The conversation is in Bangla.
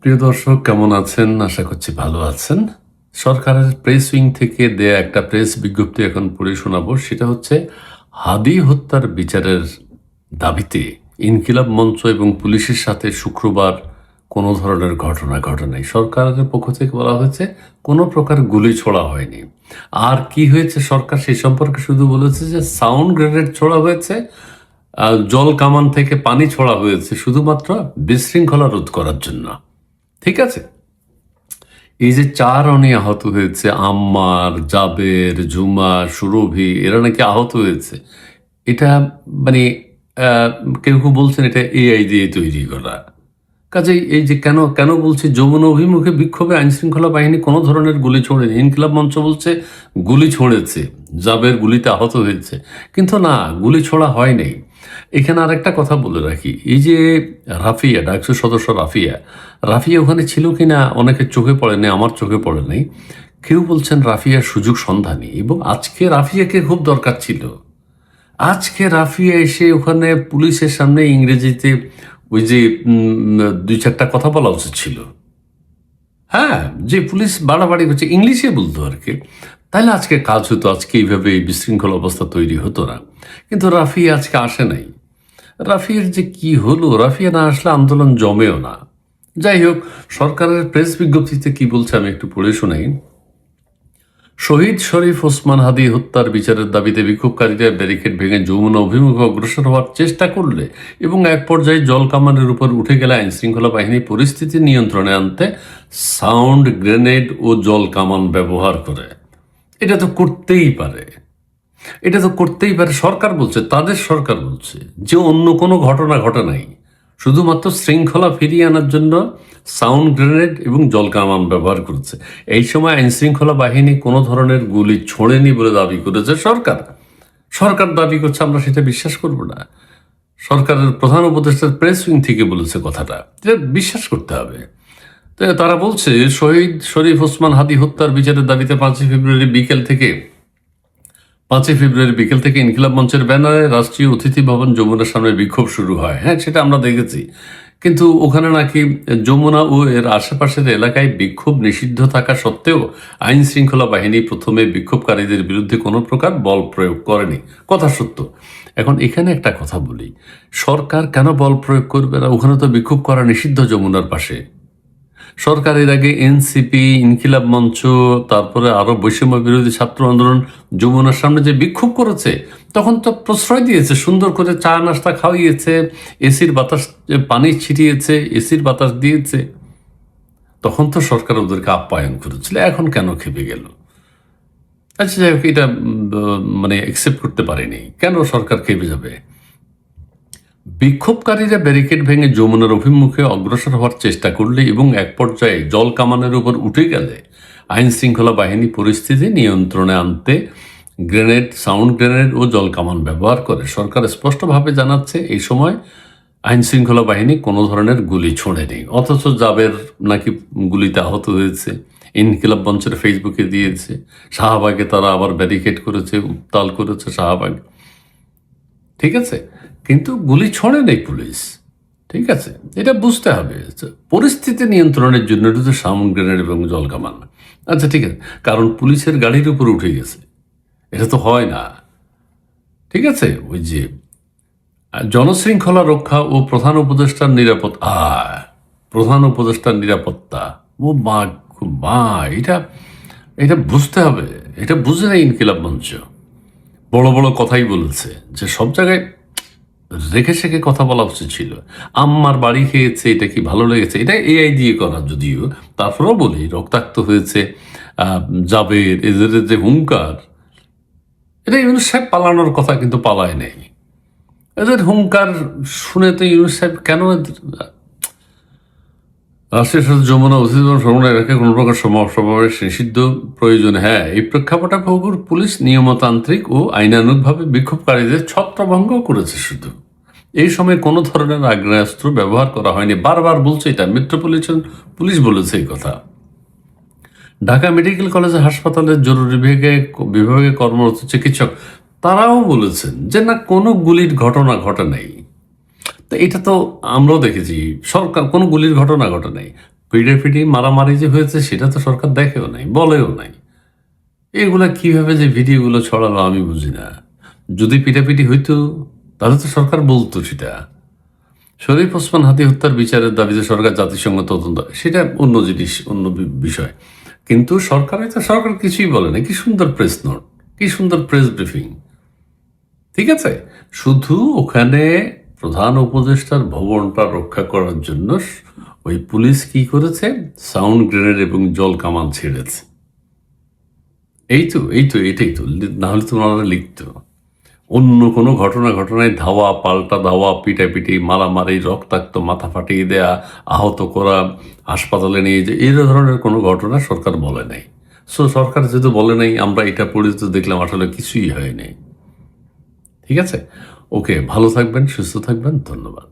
প্রিয় দর্শক, কেমন আছেন? আশা করছি ভালো আছেন। সরকারের প্রেস উইং থেকে দেয়া একটা প্রেস বিজ্ঞপ্তি এখন পড়ে শোনাবো। সেটা হচ্ছে, হাদি হত্যার বিচারের দাবিতে ইনকিলাব মঞ্চ এবং পুলিশের সাথে শুক্রবার কোনো ধরনের ঘটনা ঘটে নাই। সরকারের পক্ষ থেকে বলা হয়েছে কোনো প্রকার গুলি ছোড়া হয়নি। আর কি হয়েছে, সরকার সেই সম্পর্কে শুধু বলেছে যে সাউন্ড গ্রেনেড ছোড়া হয়েছে, জল কামান থেকে পানি ছোড়া হয়েছে শুধুমাত্র বিশৃঙ্খলা রোধ করার জন্য। ঠিক আছে? এই যে 4 অনি আহত হয়েছে, আম্মার, জাবের, ঝুমা, সুরভি, এরা নাকি আহত হয়েছে। এটা মানে কেউ কেউ বলছেন এটা এআই দিয়ে তৈরি করা। কাজেই এই যে কেন কেন বলছি, যমুনা অভিমুখে বিক্ষোভে আইনশৃঙ্খলা বাহিনী কোনো ধরনের গুলি ছোড়েনি। ইনকিলাব মঞ্চ বলছে গুলি ছোড়েছে, জাবের গুলিতে আহত হয়েছে, কিন্তু না, গুলি ছোড়া হয় নাই। এখানে আরেকটা কথা বলে রাখি, এই যে রাফিয়া, ডাকসু সদস্য রাফিয়া রাফিয়া ওখানে ছিল কিনা অনেকের চোখে পড়েনি, আমার চোখে পড়ে নাই। কেউ বলছেন রাফিয়ার সুযোগ সন্ধানী, এবং আজকে রাফিয়াকে খুব দরকার ছিল। আজকে রাফিয়া এসে ওখানে পুলিশের সামনে ইংরেজিতে ওই যে 2-4টা কথা বলা উচিত ছিল। হ্যাঁ, যে পুলিশ বাড়াবাড়ি করছে ইংলিশে বলতো আর কি, তাহলে আজকে কাজ হতো, আজকে এইভাবে এই বিশৃঙ্খল অবস্থা তৈরি হতো না। কিন্তু রাফিয়া আজকে আসে নাই। রাফিয়ার যে কি হলো, রাফিয়া না আসলে আন্দোলন জমেও না। যাই হোক, সরকারের প্রেস বিজ্ঞপ্তিতে কি বলছে আমি একটু পড়ে শোনাই। শহীদ শরীফ ওসমান হাদি হত্যার বিচারের দাবিতে বিক্ষোভকারীরা ব্যারিকেড ভেঙে যমুনা অভিমুখে অগ্রসর হওয়ার চেষ্টা করলে এবং এক পর্যায়ে জল কামানের উপর উঠে গেলে আইনশৃঙ্খলা বাহিনী পরিস্থিতি নিয়ন্ত্রণে আনতে সাউন্ড গ্রেনেড ও জল কামান ব্যবহার করে। এটা তো করতেই পারে, এটা তো করতেই পারে। সরকার বলছে, তাদের সরকার বলছে যে অন্য কোনো ঘটনা ঘটে নাই, শুধুমাত্র শৃঙ্খলা ফিরিয়ে আনার জন্য সাউন্ড গ্রেনেড এবং জল কামান ব্যবহার করেছে। এই সময় আইন শৃঙ্খলা বাহিনী কোনো ধরনের গুলি ছোড়েনি বলে দাবি করেছে সরকার। সরকার দাবি করছে, আমরা সেটা বিশ্বাস করব না। সরকারের প্রধান উপদেষ্টার প্রেস উইং থেকে বলেছে কথাটা, এটা বিশ্বাস করতে হবে। তো তারা বলছে, শহীদ শরীফ ওসমান হাদি হত্যার বিচারের দাবিতে 5ই ফেব্রুয়ারি বিকেল থেকে ইনকিলাব মঞ্চের ব্যানারে রাষ্ট্রীয় অতিথি ভবন যমুনার সামনে বিক্ষোভ শুরু হয়। হ্যাঁ, সেটা আমরা দেখেছি। কিন্তু ওখানে নাকি যমুনা ও এর আশেপাশের এলাকায় বিক্ষোভ নিষিদ্ধ থাকা সত্ত্বেও আইন শৃঙ্খলা বাহিনী প্রথমে বিক্ষোভকারীদের বিরুদ্ধে কোনো প্রকার বল প্রয়োগ করেনি। কথা সত্য। এখন এখানে একটা কথা বলি, সরকার কেন বল প্রয়োগ করবে না? ওখানে তো বিক্ষোভ করা নিষিদ্ধ যমুনার পাশে। সরকারের আগে এনসিপি, ইনকিলাব মঞ্চ, তারপরে আরো বৈষম্য বিরোধী ছাত্র আন্দোলন যমুনার সামনে যে বিক্ষোভ করেছে, তখন তো প্রশ্রয় দিয়েছে, সুন্দর করে চা নাস্তা খাওয়িয়েছে, এসির বাতাস, পানি ছিটিয়েছে, এসির বাতাস দিয়েছে। তখন তো সরকার ওদেরকে আপ্যায়ন করেছিল। এখন কেন খেপে গেল? আচ্ছা, যাই হোক, এটা মানে অ্যাকসেপ্ট করতে পারেনি। কেন সরকার খেপে যাবে? বিক্ষোভকারীরা ব্যারিকেড ভেঙে যমুনার অভিমুখে অগ্রসর হওয়ার চেষ্টা করলে এবং এক পর্যায়ে জল কামানের উপর উঠে গেলে আইন শৃঙ্খলা বাহিনী পরিস্থিতি নিয়ন্ত্রণে আনতে গ্রেনেড, সাউন্ড গ্রেনেড ও জল কামান ব্যবহার করে। সরকার স্পষ্টভাবে জানাচ্ছে, এই সময় আইন শৃঙ্খলা বাহিনী কোনো ধরনের গুলি ছোড়েনি। অথচ জাবের নাকি গুলিতে আহত হয়েছে। ইনকিলাব মঞ্চের ফেসবুকে দিয়েছে। শাহবাগে তারা আবার ব্যারিকেড করেছে, উত্তাল করেছে শাহবাগ। ঠিক আছে, কিন্তু গুলি ছোড়ে নেই পুলিশ। ঠিক আছে, এটা বুঝতে হবে। পরিস্থিতি নিয়ন্ত্রণের জন্য এটা তো সাউন্ড গ্রেনেড এবং জল কামান। আচ্ছা, ঠিক আছে, কারণ পুলিশের গাড়ির উপর উঠে গেছে, এটা তো হয় না। ঠিক আছে, ওই যে জনশৃঙ্খলা রক্ষা ও প্রধান উপদেষ্টার নিরাপত্তা, প্রধান উপদেষ্টার নিরাপত্তা, ও মা, মা, এটা এটা বুঝতে হবে। এটা বুঝে নেই ইনকিলাব মঞ্চ। বড় বড় কথাই বলেছে যে সব জায়গায় রেখে শেখে কথা বলা উচিত ছিল। আম্মার বাড়ি খেয়েছে, এটা কি ভালো লেগেছে? এটা এআই দিয়ে করা, যদিও তারপরেও বলি রক্তাক্ত হয়েছে। জাবের, এদের যে হুঙ্কার, এটা ইউনুস সাহেব পালানোর কথা কিন্তু পালায় নেই। এদের হুঙ্কার শুনে তো ইউনুস সাহেব কেন রাষ্ট্রের সাথে যমুনা অতিথি ভ্রমণে রেখে কোনো প্রকার সমাবেশ নিষিদ্ধ প্রয়োজন। হ্যাঁ, এই প্রেক্ষাপটে পুলিশ নিয়মতান্ত্রিক ও আইনানুগভাবে বিক্ষোভকারীদের ছত্রভঙ্গ করেছে। শুধু এই সময় কোনো ধরনের আগ্নেয়াস্ত্র ব্যবহার করা হয়নি। বারবার বলছে, এটা মেট্রোপলিটন পুলিশ বলেছে এই কথা। ঢাকা মেডিকেল কলেজ হাসপাতালের জরুরি বিভাগে কর্মরত চিকিৎসক তারাও বলেছেন যে না, কোনো গুলির ঘটনা ঘটে নাই। তো এটা তো আমরাও দেখেছি, সরকার কোনো গুলির ঘটনা ঘটে নাই। পিটাপিটি মারামারি যে হয়েছে সেটা তো সরকার দেখেও নাই, বলেও নাই। এগুলা কিভাবে যে ভিডিওগুলো ছড়ালো আমি বুঝি না। যদি পিটাপিটি হইতো তাহলে তো সরকার বলতো সেটা। শরীফ ওসমান হাদি হত্যার বিচারের দাবিতে সরকার জাতিসংঘ তদন্ত, সেটা অন্য জিনিস, অন্য বিষয়। কিন্তু সরকার কিছুই বলে না। কি সুন্দর প্রেস নোট, কি সুন্দর প্রেস ব্রিফিং। ঠিক আছে, শুধু ওখানে প্রধান উপদেষ্টার ভবনটা রক্ষা করার জন্য ওই পুলিশ কি করেছে, সাউন্ড গ্রেনেড এবং জল কামান ছেড়েছে। এটাই তো, না হলে তো ওনারা লিখতো। অন্য কোনো ঘটনায় ধাওয়া পাল্টা ধাওয়া, পিটাপিটি, মারামারি, রক্তাক্ত, মাথা ফাটিয়ে দেয়া, আহত করা, হাসপাতালে নিয়ে যে এই ধরনের কোনো ঘটনা সরকার বলে নাই। সরকার যেহেতু বলে নাই, আমরা এটা পড়ে তো দেখলাম আসলে কিছুই হয়নি। ঠিক আছে, ওকে, ভালো থাকবেন, সুস্থ থাকবেন, ধন্যবাদ।